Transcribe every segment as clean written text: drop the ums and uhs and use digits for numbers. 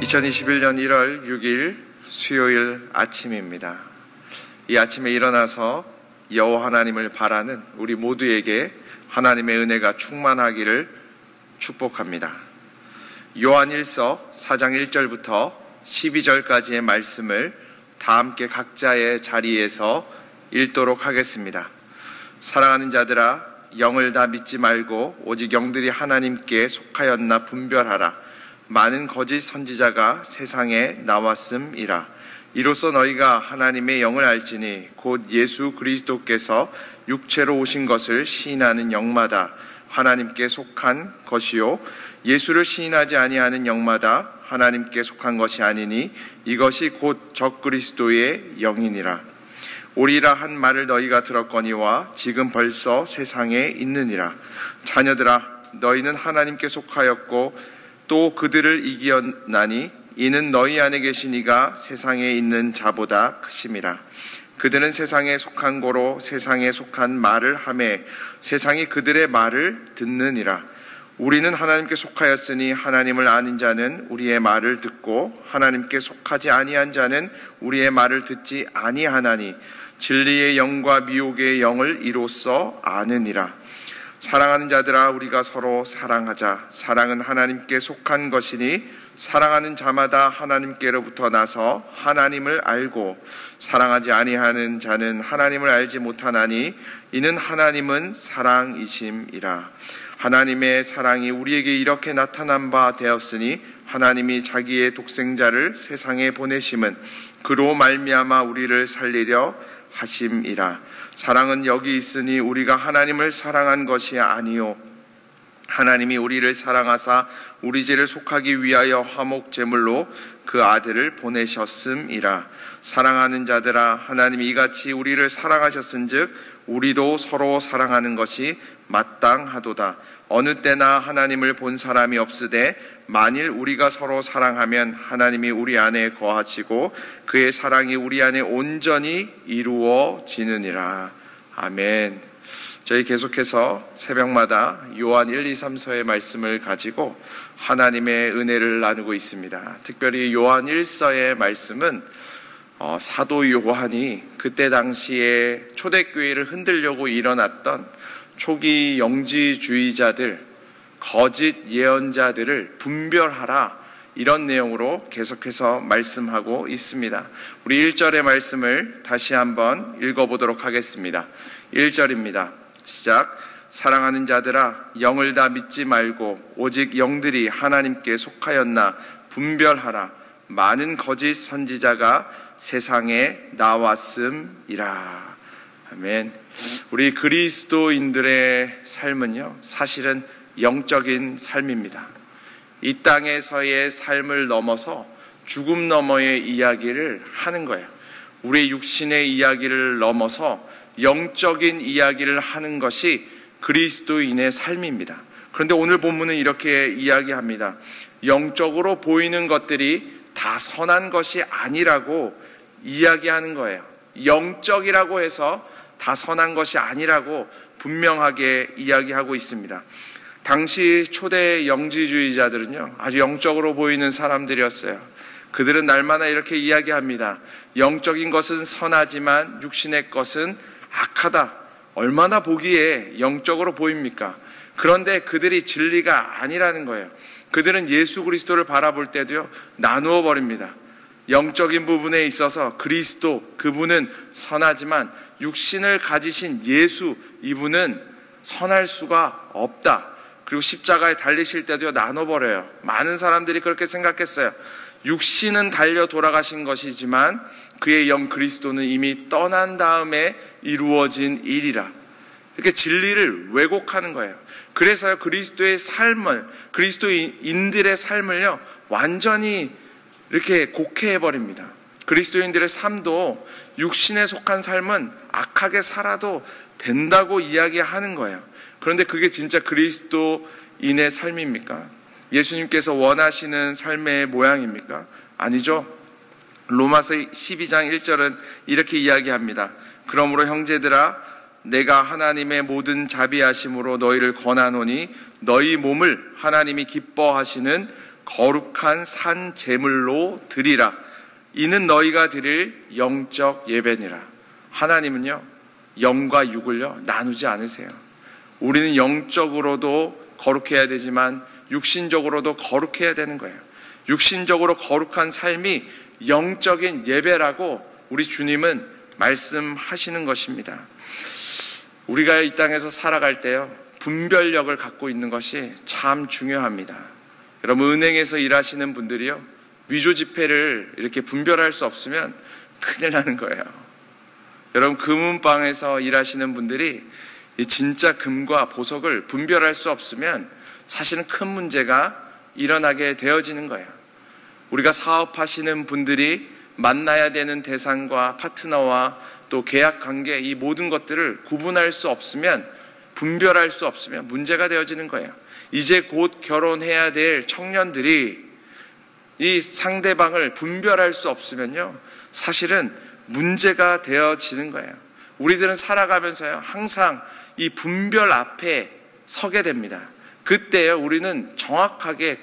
2021년 1월 6일 수요일 아침입니다. 이 아침에 일어나서 여호와 하나님을 바라는 우리 모두에게 하나님의 은혜가 충만하기를 축복합니다. 요한일서 4장 1절부터 12절까지의 말씀을 다 함께 각자의 자리에서 읽도록 하겠습니다. 사랑하는 자들아, 영을 다 믿지 말고 오직 영들이 하나님께 속하였나 분별하라. 많은 거짓 선지자가 세상에 나왔음이라. 이로써 너희가 하나님의 영을 알지니 곧 예수 그리스도께서 육체로 오신 것을 시인하는 영마다 하나님께 속한 것이요 예수를 시인하지 아니하는 영마다 하나님께 속한 것이 아니니 이것이 곧 적그리스도의 영이니라. 오리라 한 말을 너희가 들었거니와 지금 벌써 세상에 있느니라. 자녀들아, 너희는 하나님께 속하였고 또 그들을 이기었나니 이는 너희 안에 계신 이가 세상에 있는 자보다 크심이라. 그들은 세상에 속한 고로 세상에 속한 말을 하매 세상이 그들의 말을 듣느니라. 우리는 하나님께 속하였으니 하나님을 아는 자는 우리의 말을 듣고 하나님께 속하지 아니한 자는 우리의 말을 듣지 아니하나니 진리의 영과 미혹의 영을 이로써 아느니라. 사랑하는 자들아, 우리가 서로 사랑하자. 사랑은 하나님께 속한 것이니 사랑하는 자마다 하나님께로부터 나서 하나님을 알고 사랑하지 아니하는 자는 하나님을 알지 못하나니 이는 하나님은 사랑이심이라. 하나님의 사랑이 우리에게 이렇게 나타난 바 되었으니 하나님이 자기의 독생자를 세상에 보내심은 그로 말미암아 우리를 살리려 하심이라. 사랑은 여기 있으니 우리가 하나님을 사랑한 것이 아니요 하나님이 우리를 사랑하사 우리 죄를 속하기 위하여 화목 제물로 그 아들을 보내셨음이라. 사랑하는 자들아, 하나님이 이같이 우리를 사랑하셨은즉 우리도 서로 사랑하는 것이 마땅하도다. 어느 때나 하나님을 본 사람이 없으되 만일 우리가 서로 사랑하면 하나님이 우리 안에 거하시고 그의 사랑이 우리 안에 온전히 이루어지느니라. 아멘. 저희 계속해서 새벽마다 요한 1, 2, 3서의 말씀을 가지고 하나님의 은혜를 나누고 있습니다. 특별히 요한 1서의 말씀은 사도 요한이 그때 당시에 초대교회를 흔들려고 일어났던 초기 영지주의자들, 거짓 예언자들을 분별하라, 이런 내용으로 계속해서 말씀하고 있습니다. 우리 1절의 말씀을 다시 한번 읽어보도록 하겠습니다. 1절입니다. 시작. 사랑하는 자들아, 영을 다 믿지 말고 오직 영들이 하나님께 속하였나 분별하라. 많은 거짓 선지자가 세상에 나왔음이라. 아멘. 우리 그리스도인들의 삶은요, 사실은 영적인 삶입니다. 이 땅에서의 삶을 넘어서 죽음 너머의 이야기를 하는 거예요. 우리의 육신의 이야기를 넘어서 영적인 이야기를 하는 것이 그리스도인의 삶입니다. 그런데 오늘 본문은 이렇게 이야기합니다. 영적으로 보이는 것들이 다 선한 것이 아니라고 이야기하는 거예요. 영적이라고 해서 다 선한 것이 아니라고 분명하게 이야기하고 있습니다. 당시 초대 영지주의자들은요, 아주 영적으로 보이는 사람들이었어요. 그들은 날마다 이렇게 이야기합니다. 영적인 것은 선하지만 육신의 것은 악하다. 얼마나 보기에 영적으로 보입니까? 그런데 그들이 진리가 아니라는 거예요. 그들은 예수 그리스도를 바라볼 때도요, 나누어 버립니다. 영적인 부분에 있어서 그리스도, 그분은 선하지만 육신을 가지신 예수, 이분은 선할 수가 없다. 그리고 십자가에 달리실 때도 나눠버려요. 많은 사람들이 그렇게 생각했어요. 육신은 달려 돌아가신 것이지만 그의 영 그리스도는 이미 떠난 다음에 이루어진 일이라. 이렇게 진리를 왜곡하는 거예요. 그래서 그리스도의 삶을, 그리스도인들의 삶을요, 완전히 이렇게 곡해해버립니다. 그리스도인들의 삶도 육신에 속한 삶은 악하게 살아도 된다고 이야기하는 거예요. 그런데 그게 진짜 그리스도인의 삶입니까? 예수님께서 원하시는 삶의 모양입니까? 아니죠. 로마서 12장 1절은 이렇게 이야기합니다. 그러므로 형제들아, 내가 하나님의 모든 자비하심으로 너희를 권하노니 너희 몸을 하나님이 기뻐하시는 거룩한 산 제물로 드리라. 이는 너희가 드릴 영적 예배니라. 하나님은요, 영과 육을요 나누지 않으세요. 우리는 영적으로도 거룩해야 되지만 육신적으로도 거룩해야 되는 거예요. 육신적으로 거룩한 삶이 영적인 예배라고 우리 주님은 말씀하시는 것입니다. 우리가 이 땅에서 살아갈 때요, 분별력을 갖고 있는 것이 참 중요합니다. 여러분, 은행에서 일하시는 분들이요, 위조 지폐를 이렇게 분별할 수 없으면 큰일 나는 거예요. 여러분, 금은방에서 일하시는 분들이 이 진짜 금과 보석을 분별할 수 없으면 사실은 큰 문제가 일어나게 되어지는 거예요. 우리가 사업하시는 분들이 만나야 되는 대상과 파트너와 또 계약 관계, 이 모든 것들을 구분할 수 없으면, 분별할 수 없으면 문제가 되어지는 거예요. 이제 곧 결혼해야 될 청년들이 이 상대방을 분별할 수 없으면요, 사실은 문제가 되어지는 거예요. 우리들은 살아가면서요, 항상 이 분별 앞에 서게 됩니다. 그때요, 우리는 정확하게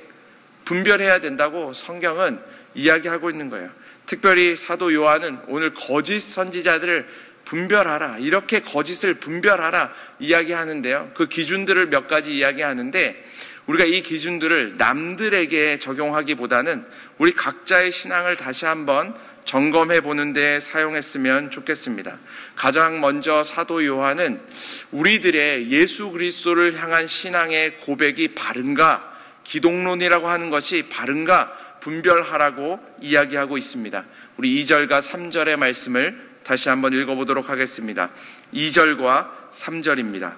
분별해야 된다고 성경은 이야기하고 있는 거예요. 특별히 사도 요한은 오늘 거짓 선지자들을 분별하라, 이렇게 거짓을 분별하라 이야기하는데요, 그 기준들을 몇 가지 이야기하는데, 우리가 이 기준들을 남들에게 적용하기보다는 우리 각자의 신앙을 다시 한번 점검해 보는 데 사용했으면 좋겠습니다. 가장 먼저 사도 요한은 우리들의 예수 그리스도를 향한 신앙의 고백이 바른가, 기독론이라고 하는 것이 바른가 분별하라고 이야기하고 있습니다. 우리 2절과 3절의 말씀을 다시 한번 읽어보도록 하겠습니다. 2절과 3절입니다.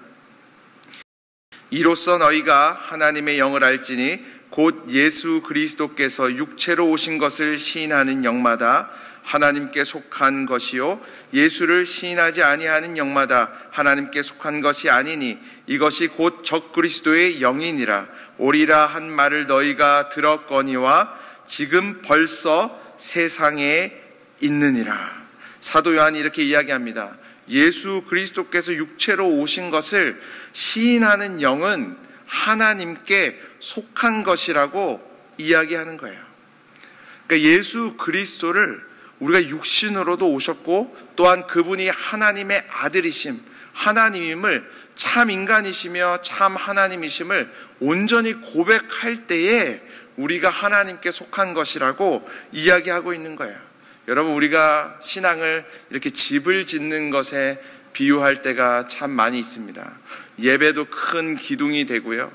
이로써 너희가 하나님의 영을 알지니 곧 예수 그리스도께서 육체로 오신 것을 시인하는 영마다 하나님께 속한 것이요 예수를 시인하지 아니하는 영마다 하나님께 속한 것이 아니니 이것이 곧 적그리스도의 영이니라. 오리라 한 말을 너희가 들었거니와 지금 벌써 세상에 있느니라. 사도 요한이 이렇게 이야기합니다. 예수 그리스도께서 육체로 오신 것을 시인하는 영은 하나님께 속한 것이라고 이야기하는 거예요. 그러니까 예수 그리스도를 우리가 육신으로도 오셨고 또한 그분이 하나님의 아들이심, 하나님임을, 참 인간이시며 참 하나님이심을 온전히 고백할 때에 우리가 하나님께 속한 것이라고 이야기하고 있는 거예요. 여러분, 우리가 신앙을 이렇게 집을 짓는 것에 비유할 때가 참 많이 있습니다. 예배도 큰 기둥이 되고요,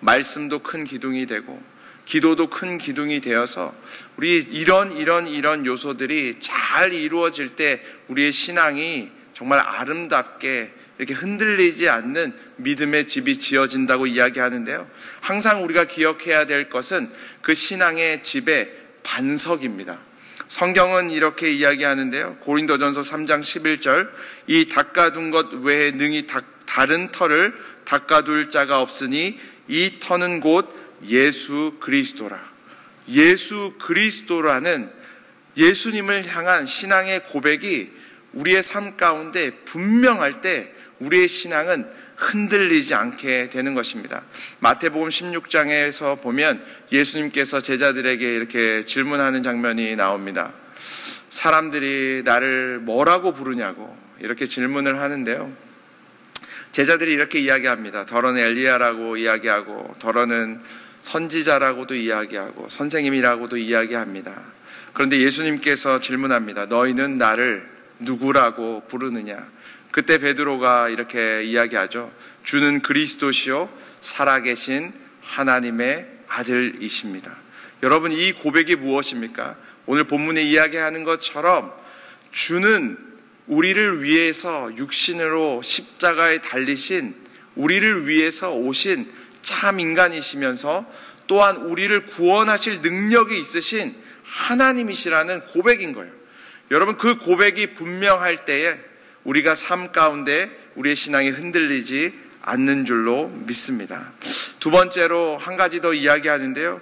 말씀도 큰 기둥이 되고, 기도도 큰 기둥이 되어서 우리 이런 요소들이 잘 이루어질 때 우리의 신앙이 정말 아름답게 이렇게 흔들리지 않는 믿음의 집이 지어진다고 이야기하는데요, 항상 우리가 기억해야 될 것은 그 신앙의 집의 반석입니다. 성경은 이렇게 이야기하는데요, 고린도전서 3장 11절, 이 닦아둔 것 외에 능히 다른 터를 닦아둘 자가 없으니 이 터는 곧 예수 그리스도라. 예수 그리스도라는 예수님을 향한 신앙의 고백이 우리의 삶 가운데 분명할 때 우리의 신앙은 흔들리지 않게 되는 것입니다. 마태복음 16장에서 보면 예수님께서 제자들에게 이렇게 질문하는 장면이 나옵니다. 사람들이 나를 뭐라고 부르냐고 이렇게 질문을 하는데요, 제자들이 이렇게 이야기합니다. 더러는 엘리야라고 이야기하고, 더러는 선지자라고도 이야기하고, 선생님이라고도 이야기합니다. 그런데 예수님께서 질문합니다. 너희는 나를 누구라고 부르느냐? 그때 베드로가 이렇게 이야기하죠. 주는 그리스도시요 살아계신 하나님의 아들이십니다. 여러분, 이 고백이 무엇입니까? 오늘 본문에 이야기하는 것처럼 주는 우리를 위해서 육신으로 십자가에 달리신, 우리를 위해서 오신 참 인간이시면서 또한 우리를 구원하실 능력이 있으신 하나님이시라는 고백인 거예요. 여러분, 그 고백이 분명할 때에 우리가 삶 가운데 우리의 신앙이 흔들리지 않는 줄로 믿습니다. 두 번째로 한 가지 더 이야기하는데요,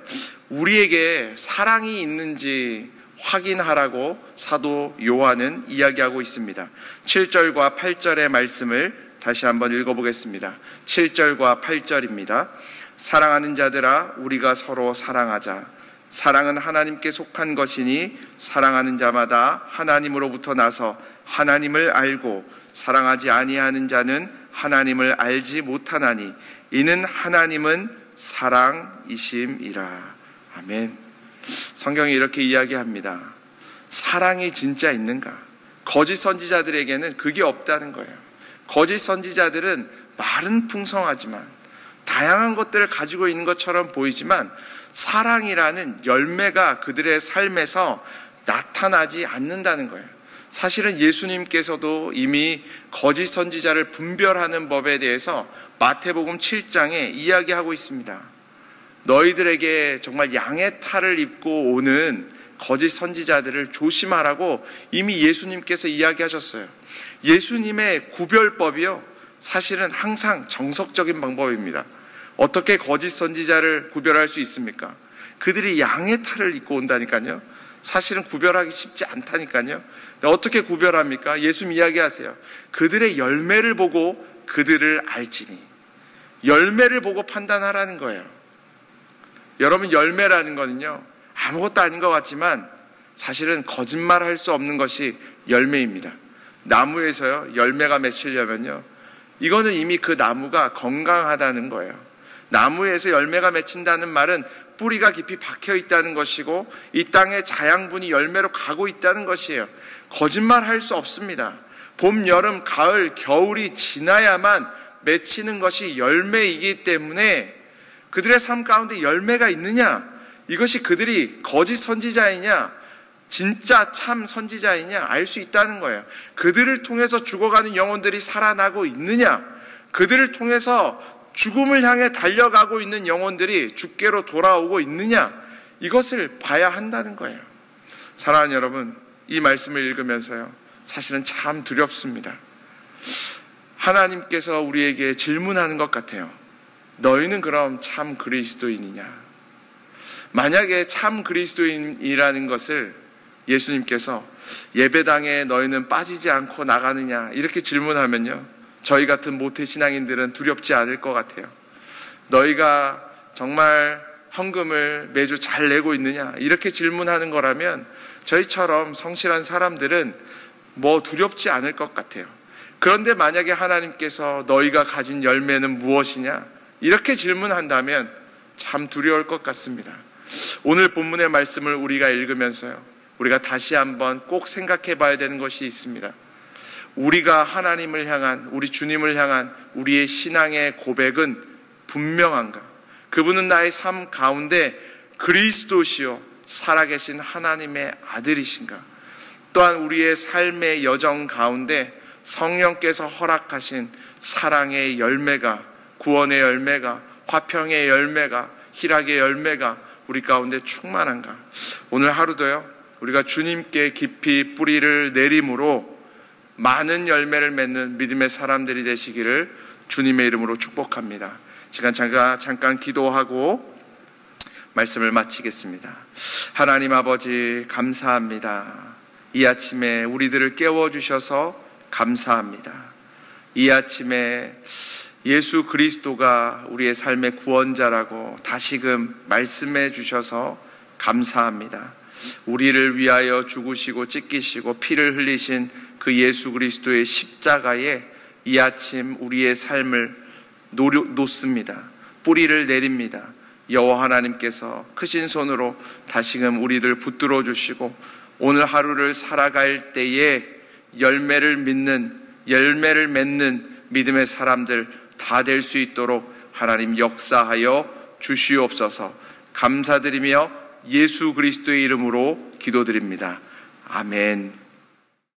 우리에게 사랑이 있는지 확인하라고 사도 요한은 이야기하고 있습니다. 7절과 8절의 말씀을 다시 한번 읽어보겠습니다. 7절과 8절입니다. 사랑하는 자들아 우리가 서로 사랑하자. 사랑은 하나님께 속한 것이니 사랑하는 자마다 하나님으로부터 나서 하나님을 알고 사랑하지 아니하는 자는 하나님을 알지 못하나니 이는 하나님은 사랑이심이라. 아멘. 성경이 이렇게 이야기합니다. 사랑이 진짜 있는가? 거짓 선지자들에게는 그게 없다는 거예요. 거짓 선지자들은 말은 풍성하지만 다양한 것들을 가지고 있는 것처럼 보이지만 사랑이라는 열매가 그들의 삶에서 나타나지 않는다는 거예요. 사실은 예수님께서도 이미 거짓 선지자를 분별하는 법에 대해서 마태복음 7장에 이야기하고 있습니다. 너희들에게 정말 양의 탈을 입고 오는 거짓 선지자들을 조심하라고 이미 예수님께서 이야기하셨어요. 예수님의 구별법이요, 사실은 항상 정석적인 방법입니다. 어떻게 거짓 선지자를 구별할 수 있습니까? 그들이 양의 탈을 입고 온다니까요. 사실은 구별하기 쉽지 않다니까요. 어떻게 구별합니까? 예수님 이야기하세요. 그들의 열매를 보고 그들을 알지니. 열매를 보고 판단하라는 거예요. 여러분, 열매라는 거는요, 아무것도 아닌 것 같지만 사실은 거짓말할 수 없는 것이 열매입니다. 나무에서요, 열매가 맺히려면요, 이거는 이미 그 나무가 건강하다는 거예요. 나무에서 열매가 맺힌다는 말은 뿌리가 깊이 박혀 있다는 것이고 이 땅의 자양분이 열매로 가고 있다는 것이에요. 거짓말할 수 없습니다. 봄, 여름, 가을, 겨울이 지나야만 맺히는 것이 열매이기 때문에 그들의 삶 가운데 열매가 있느냐, 이것이 그들이 거짓 선지자이냐 진짜 참 선지자이냐 알 수 있다는 거예요. 그들을 통해서 죽어가는 영혼들이 살아나고 있느냐, 그들을 통해서 죽음을 향해 달려가고 있는 영혼들이 주께로 돌아오고 있느냐, 이것을 봐야 한다는 거예요. 사랑하는 여러분, 이 말씀을 읽으면서요, 사실은 참 두렵습니다. 하나님께서 우리에게 질문하는 것 같아요. 너희는 그럼 참 그리스도인이냐? 만약에 참 그리스도인이라는 것을 예수님께서 예배당에 너희는 빠지지 않고 나가느냐 이렇게 질문하면요, 저희 같은 모태신앙인들은 두렵지 않을 것 같아요. 너희가 정말 헌금을 매주 잘 내고 있느냐 이렇게 질문하는 거라면 저희처럼 성실한 사람들은 뭐 두렵지 않을 것 같아요. 그런데 만약에 하나님께서 너희가 가진 열매는 무엇이냐 이렇게 질문한다면 참 두려울 것 같습니다. 오늘 본문의 말씀을 우리가 읽으면서요, 우리가 다시 한번 꼭 생각해 봐야 되는 것이 있습니다. 우리가 하나님을 향한, 우리 주님을 향한 우리의 신앙의 고백은 분명한가? 그분은 나의 삶 가운데 그리스도시요 살아계신 하나님의 아들이신가? 또한 우리의 삶의 여정 가운데 성령께서 허락하신 사랑의 열매가, 구원의 열매가, 화평의 열매가, 희락의 열매가 우리 가운데 충만한가? 오늘 하루도요, 우리가 주님께 깊이 뿌리를 내림으로 많은 열매를 맺는 믿음의 사람들이 되시기를 주님의 이름으로 축복합니다. 시간 잠깐 기도하고 말씀을 마치겠습니다. 하나님 아버지, 감사합니다. 이 아침에 우리들을 깨워주셔서 감사합니다. 이 아침에 예수 그리스도가 우리의 삶의 구원자라고 다시금 말씀해 주셔서 감사합니다. 우리를 위하여 죽으시고 찢기시고 피를 흘리신 그 예수 그리스도의 십자가에 이 아침 우리의 삶을 놓습니다. 뿌리를 내립니다. 여호와 하나님께서 크신 손으로 다시금 우리들 붙들어 주시고 오늘 하루를 살아갈 때에 열매를 맺는 믿음의 사람들 다 될 수 있도록 하나님 역사하여 주시옵소서. 감사드리며 예수 그리스도의 이름으로 기도드립니다. 아멘.